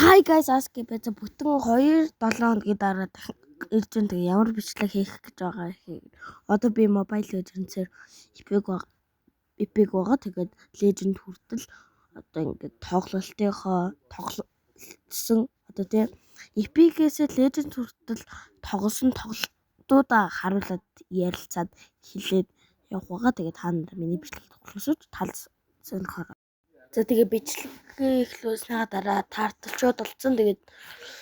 Hi guys, ask me за бүтэн 2-7 хоногийн дараа дахин ирж байгаа. Тэгээ ямар бичлэг хийх гэж байгаа гэхээр одоо би Mobile Legends-ээр epic байгаа. Тэгээд Legend хүртэл одоо ингээд тоглолтсон одоо тийм epic-ээс Legend хүртэл тоглосон тоглолтуудаа харуулад ярилцаад хэлээд явах байгаа. Тэгээд та нар миний бичлэг тоглосооч сонирхоо. За тэгээ бичлэгээ эхлүүлснээр дараа тарталчуд болсон. Тэгээд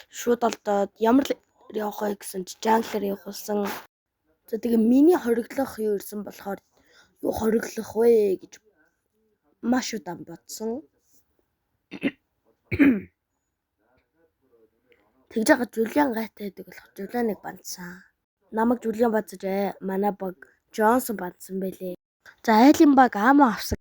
шууд олдоод ямар явах вэ гэсэн чи жанглаар явуулсан. За тэгээ миний хориглох юу ирсэн болохоор юу хориглох вэ гэж маш удаан бодсон. Тэгж байгаа Жулиан гайтай байдаг болох Жулианыг бандсан. Намайг Жулиан бадсаж манай баг Джонсон бандсан байлээ. За айлын баг Ама авсан.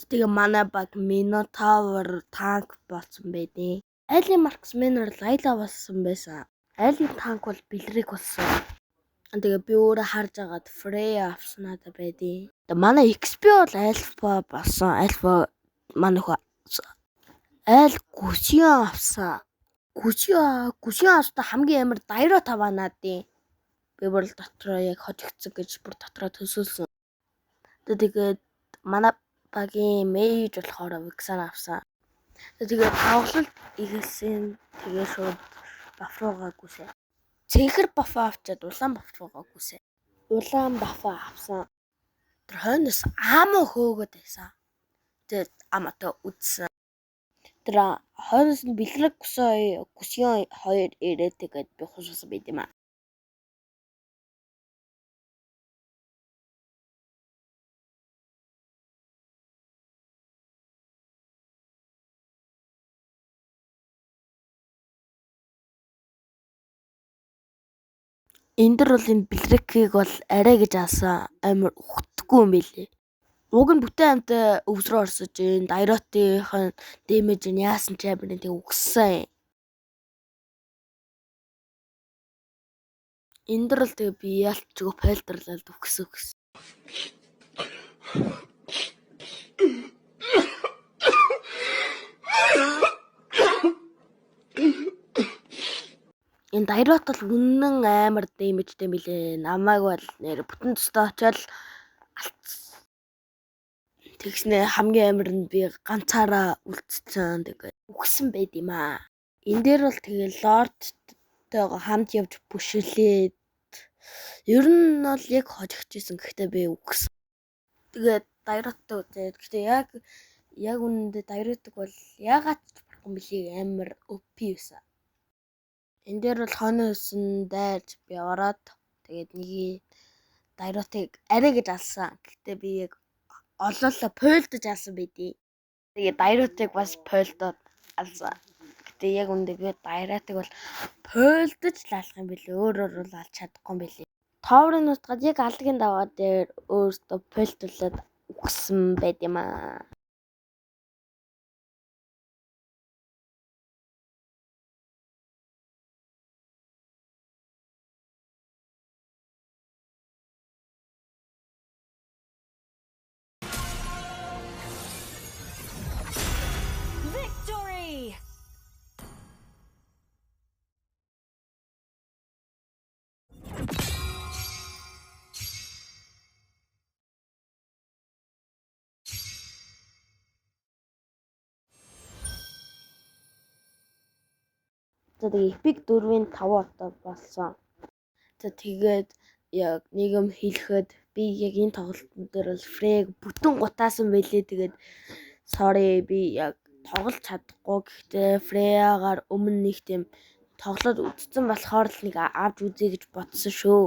Тэгээ манай баг Minotaur танк болсон байдیں۔ Айлын марксменэр Лайла болсон байсан. Айлын танк бол Бэлрик болсон. Тэгээ би өөрөө харж агаад Freya авснаа байдیں۔ Тэгээ манай XP бол Альфа болсон. Альфа манай хөө Айл Гүсиан авсан. Гүсиан авснаа хамгийн амар дайро таваанадیں۔ Би бүр дотроо яг хожигдсан гэж бүр дотроо төсөөлсөн. Тэгээд манай багийн мейж болохоор Vixen авсан. Тэгээд тоглолт ихэлсэн. Тэгээ шууд баф руугаа гүсээ. Цэнхэр баф авчаад улаан баф руугаа гүсээ. Улаан баф авсан. Тэр хойноос Ама хөөгд байсан. Тэгээд Аматай үдсэн. Тэр хойноос нь Бэлрэг Гүсиан 2 ирээд тэгээд би хуссан байт юм аа. Энд дэр бол энэ Бэлрекийг бол арай гэж аасан амар өгтөхгүй юм билээ. Уг нь бүтэн амтай өвсрөө орсож энэ дайротын дэмэж нь яасан ч амар нэг өгсөн. Энэ дэр л тэгээ би ялчгүй пайлдарлаад өгсөн. Энэ дайрот бол үнэн амар дэмэжтэй мэлээ. Намайг бол нэр бүтэн төстэй очоод алдсан. Тэгснэ хамгийн амар нь би ганцаараа үлдсэн. Тэгээд үгсэн байд юм аа. Энэ дээр бол тэгээ лордтойгоо хамт явж бүшилээд ер нь бол яг хожигчсэн. Гэхдээ би үгсэн. Тэгээд дайроттой үзээд гэхдээ яг үнэндээ дайротыг бол яагаад ч болохгүй юм бэлээ амар OP байсан. Энэ дээр бол хойноос нь дайрж би ороод тэгээд нэг дайротыг арай гэж алсан. Гэхдээ би яг олоолаа пойлдож алсан байдیں۔ Тэгээд дайротыг бас пойлдоод алсан. Гэхдээ яг үндэ би дайротыг бол пойлдож лаалах юм билээ. Өөрөөр бол алж чадахгүй юм билээ. Тоорын нутгаад яг алгийн даваа дээр өөртөө пойлдуулаад үгсэн байд юм аа. Victory! За тэгээ epic 4-ийн 5 отоо болсон. За тэгээд яг нийгэм хэлэхэд би яг энэ тоглолтын дээр бол Frey бүтэн гутаасан байлээ. Тэгээд sorry би яг тоглож чадахгүй. Гэхдээ Freya-гаар өмнө нэг тийм тоглоод үдцсэн болохоор л нэг авч үзье гэж бодсон шүү.